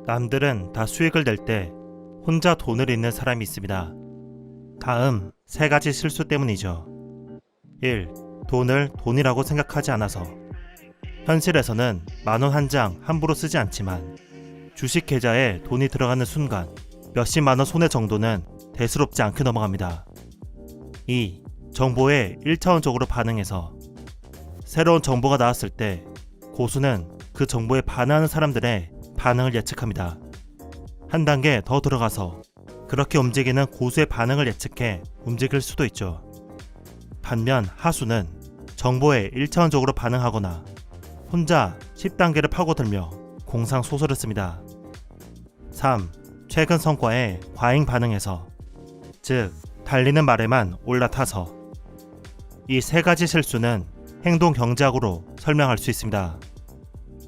남들은 다 수익을 낼 때 혼자 돈을 잃는 사람이 있습니다. 다음 3가지 실수 때문이죠. 1. 돈을 돈이라고 생각하지 않아서. 현실에서는 만원 한 장 함부로 쓰지 않지만 주식 계좌에 돈이 들어가는 순간 몇십만원 손해 정도는 대수롭지 않게 넘어갑니다. 2. 정보에 1차원적으로 반응해서. 새로운 정보가 나왔을 때 고수는 그 정보에 반응하는 사람들의 반응을 예측합니다. 한 단계 더 들어가서 그렇게 움직이는 고수의 반응을 예측해 움직일 수도 있죠. 반면 하수는 정보에 1차원적으로 반응하거나 혼자 10단계를 파고들며 공상소설을 씁니다. 3. 최근 성과에 과잉 반응해서, 즉 달리는 말에만 올라타서. 이 3가지 실수는 행동경제학으로 설명할 수 있습니다.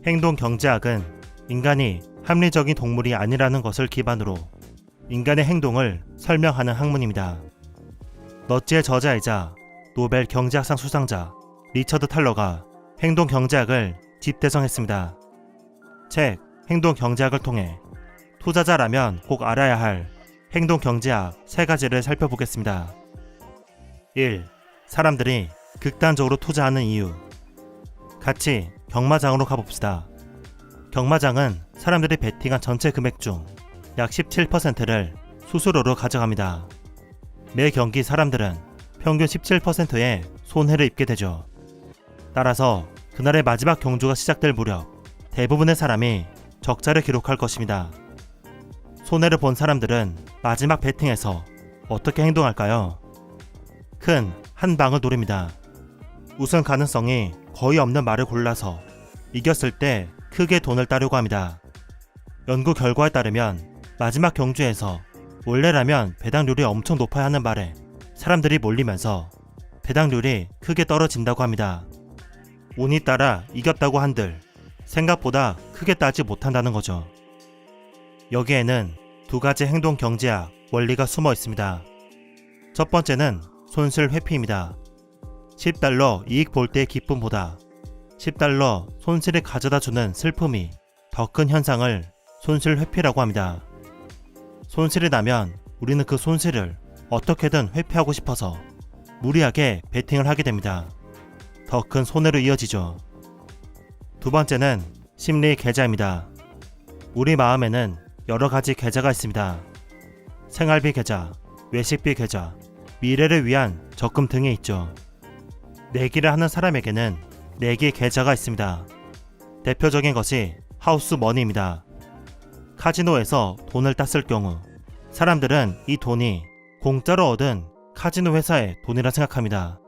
행동경제학은 인간이 합리적인 동물이 아니라는 것을 기반으로 인간의 행동을 설명하는 학문입니다. 너츠의 저자이자 노벨 경제학상 수상자 리처드 탈러가 행동경제학을 집대성했습니다. 책 행동경제학을 통해 투자자라면 꼭 알아야 할 행동경제학 3가지를 살펴보겠습니다. 1. 사람들이 극단적으로 투자하는 이유. 같이 경마장으로 가봅시다. 경마장은 사람들이 베팅한 전체 금액 중 약 17%를 수수료로 가져갑니다. 매 경기 사람들은 평균 17%의 손해를 입게 되죠. 따라서 그날의 마지막 경주가 시작될 무렵 대부분의 사람이 적자를 기록할 것입니다. 손해를 본 사람들은 마지막 베팅에서 어떻게 행동할까요? 큰 한 방을 노립니다. 우승 가능성이 거의 없는 말을 골라서 이겼을 때 크게 돈을 따려고 합니다. 연구 결과에 따르면 마지막 경주에서 원래라면 배당률이 엄청 높아야 하는 말에 사람들이 몰리면서 배당률이 크게 떨어진다고 합니다. 운이 따라 이겼다고 한들 생각보다 크게 따지 못한다는 거죠. 여기에는 2가지 행동경제학 원리가 숨어 있습니다. 첫 번째는 손실 회피입니다. $10 이익 볼 때의 기쁨보다 $10 손실을 가져다주는 슬픔이 더 큰 현상을 손실 회피라고 합니다. 손실이 나면 우리는 그 손실을 어떻게든 회피하고 싶어서 무리하게 베팅을 하게 됩니다. 더 큰 손해로 이어지죠. 2번째는 심리 계좌입니다. 우리 마음에는 여러 가지 계좌가 있습니다. 생활비 계좌, 외식비 계좌, 미래를 위한 적금 등이 있죠. 내기를 하는 사람에게는 내기 계좌가 있습니다. 대표적인 것이 하우스 머니입니다. 카지노에서 돈을 땄을 경우 사람들은 이 돈이 공짜로 얻은 카지노 회사의 돈이라 생각합니다.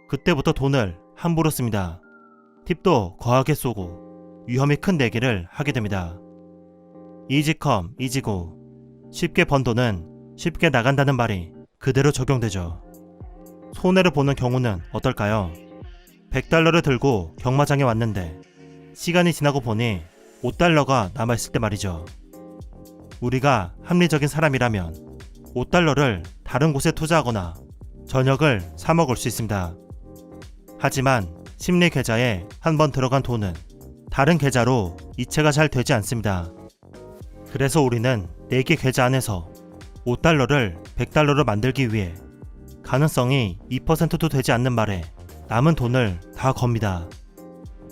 그때부터 돈을 함부로 씁니다. 팁도 거하게 쏘고 위험이 큰 내기를 하게 됩니다. 이지컴 이지고, 쉽게 번 돈은 쉽게 나간다는 말이 그대로 적용되죠. 손해를 보는 경우는 어떨까요? $100를 들고 경마장에 왔는데 시간이 지나고 보니 $5가 남아있을 때 말이죠. 우리가 합리적인 사람이라면 $5를 다른 곳에 투자하거나 저녁을 사 먹을 수 있습니다. 하지만 심리 계좌에 한번 들어간 돈은 다른 계좌로 이체가 잘 되지 않습니다. 그래서 우리는 내기 계좌 안에서 $5를 $100로 만들기 위해 가능성이 2%도 되지 않는 말에 남은 돈을 다 겁니다.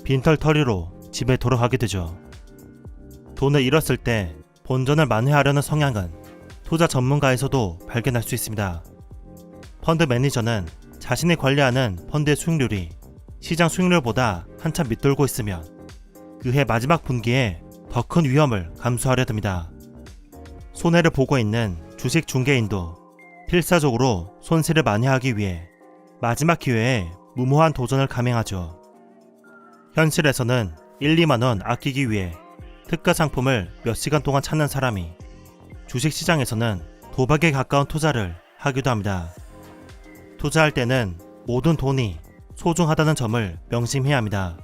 빈털터리로 집에 돌아가게 되죠. 돈을 잃었을 때 본전을 만회하려는 성향은 투자 전문가에서도 발견할 수 있습니다. 펀드 매니저는 자신이 관리하는 펀드의 수익률이 시장 수익률보다 한참 밑돌고 있으면 그해 마지막 분기에 더 큰 위험을 감수하려 듭니다. 손해를 보고 있는 주식 중개인도 필사적으로 손실을 만회하기 위해 마지막 기회에 무모한 도전을 감행하죠. 현실에서는 1, 2만원 아끼기 위해 특가 상품을 몇 시간 동안 찾는 사람이 주식시장에서는 도박에 가까운 투자를 하기도 합니다. 투자할 때는 모든 돈이 소중하다는 점을 명심해야 합니다.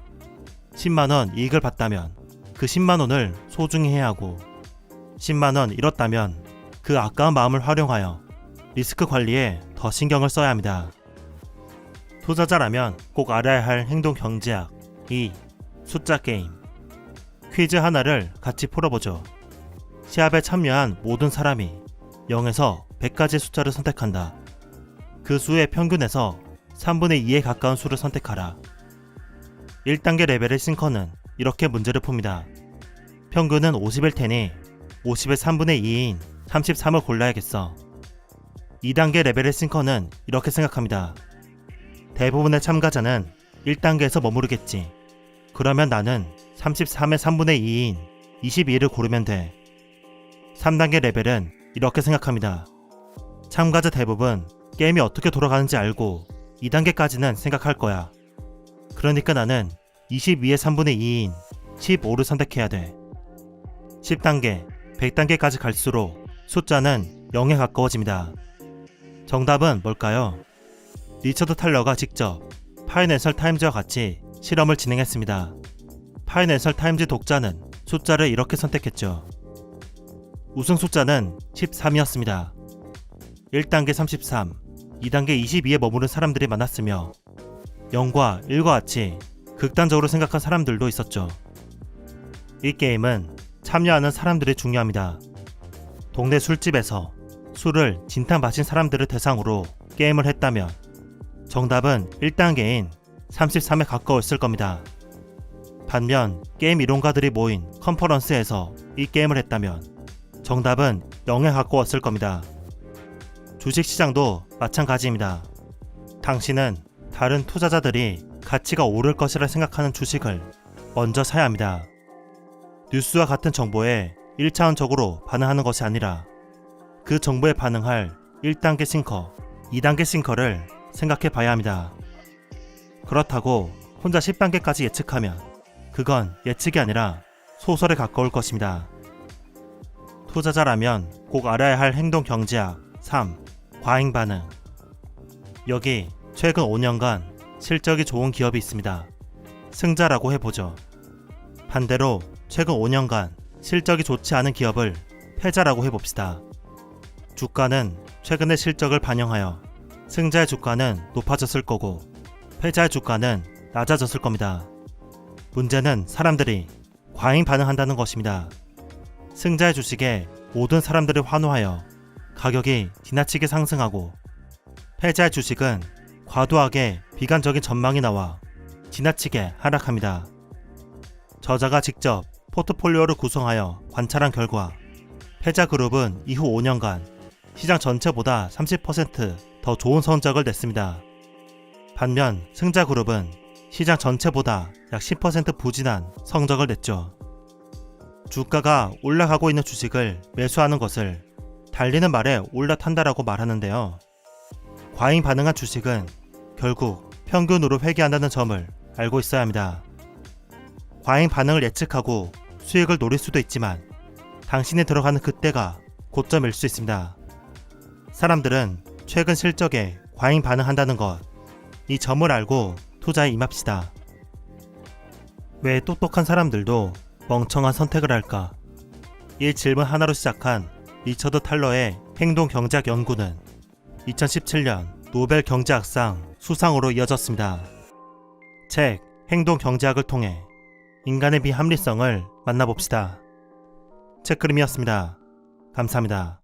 10만원 이익을 봤다면 그 10만원을 소중히 해야 하고 10만원 잃었다면 그 아까운 마음을 활용하여 리스크 관리에 더 신경을 써야 합니다. 투자자라면 꼭 알아야 할 행동 경제학 2. 숫자 게임. 퀴즈 하나를 같이 풀어보죠. 시합에 참여한 모든 사람이 0에서 100까지의 숫자를 선택한다. 그 수의 평균에서 3분의 2에 가까운 수를 선택하라. 1단계 레벨의 싱커는 이렇게 문제를 풉니다. 평균은 50일 테니 50의 3분의 2인 33을 골라야겠어. 2단계 레벨의 싱커는 이렇게 생각합니다. 대부분의 참가자는 1단계에서 머무르겠지. 그러면 나는 33의 3분의 2인 22를 고르면 돼. 3단계 레벨은 이렇게 생각합니다. 참가자 대부분 게임이 어떻게 돌아가는지 알고 2단계까지는 생각할 거야. 그러니까 나는 22의 3분의 2인 15를 선택해야 돼. 10단계, 100단계까지 갈수록 숫자는 0에 가까워집니다. 정답은 뭘까요? 리처드 탈러가 직접 파이낸셜 타임즈와 같이 실험을 진행했습니다. 파이낸셜 타임즈 독자는 숫자를 이렇게 선택했죠. 우승 숫자는 13이었습니다. 1단계 33, 2단계 22에 머무른 사람들이 많았으며 0과 1과 같이 극단적으로 생각한 사람들도 있었죠. 이 게임은 참여하는 사람들이 중요합니다. 동네 술집에서 술을 진탕 마신 사람들을 대상으로 게임을 했다면 정답은 1단계인 33에 가까웠을 겁니다. 반면 게임 이론가들이 모인 컨퍼런스에서 이 게임을 했다면 정답은 0에 가까웠을 겁니다. 주식시장도 마찬가지입니다. 당신은 다른 투자자들이 가치가 오를 것이라 생각하는 주식을 먼저 사야 합니다. 뉴스와 같은 정보에 1차원적으로 반응하는 것이 아니라 그 정보에 반응할 1단계 싱커, 2단계 싱커를 생각해 봐야 합니다. 그렇다고 혼자 10단계까지 예측하면 그건 예측이 아니라 소설에 가까울 것입니다. 투자자라면 꼭 알아야 할 행동 경제학 3. 과잉 반응. 여기 최근 5년간 실적이 좋은 기업이 있습니다. 승자라고 해보죠. 반대로 최근 5년간 실적이 좋지 않은 기업을 패자라고 해봅시다. 주가는 최근의 실적을 반영하여 승자의 주가는 높아졌을 거고 패자의 주가는 낮아졌을 겁니다. 문제는 사람들이 과잉 반응한다는 것입니다. 승자의 주식에 모든 사람들이 환호하여 가격이 지나치게 상승하고 패자의 주식은 과도하게 비관적인 전망이 나와 지나치게 하락합니다. 저자가 직접 포트폴리오를 구성하여 관찰한 결과 패자 그룹은 이후 5년간 시장 전체보다 30% 더 좋은 성적을 냈습니다. 반면 승자 그룹은 시장 전체보다 약 10% 부진한 성적을 냈죠. 주가가 올라가고 있는 주식을 매수하는 것을 달리는 말에 올라탄다라고 말하는데요. 과잉 반응한 주식은 결국 평균으로 회귀한다는 점을 알고 있어야 합니다. 과잉 반응을 예측하고 수익을 노릴 수도 있지만 당신이 들어가는 그때가 고점일 수 있습니다. 사람들은 최근 실적에 과잉 반응한다는 것, 이 점을 알고 투자에 임합시다. 왜 똑똑한 사람들도 멍청한 선택을 할까? 이 질문 하나로 시작한 리처드 탈러의 행동 경제학 연구는 2017년 노벨 경제학상 수상으로 이어졌습니다. 책 행동 경제학을 통해 인간의 비합리성을 만나봅시다. 책그림이었습니다. 감사합니다.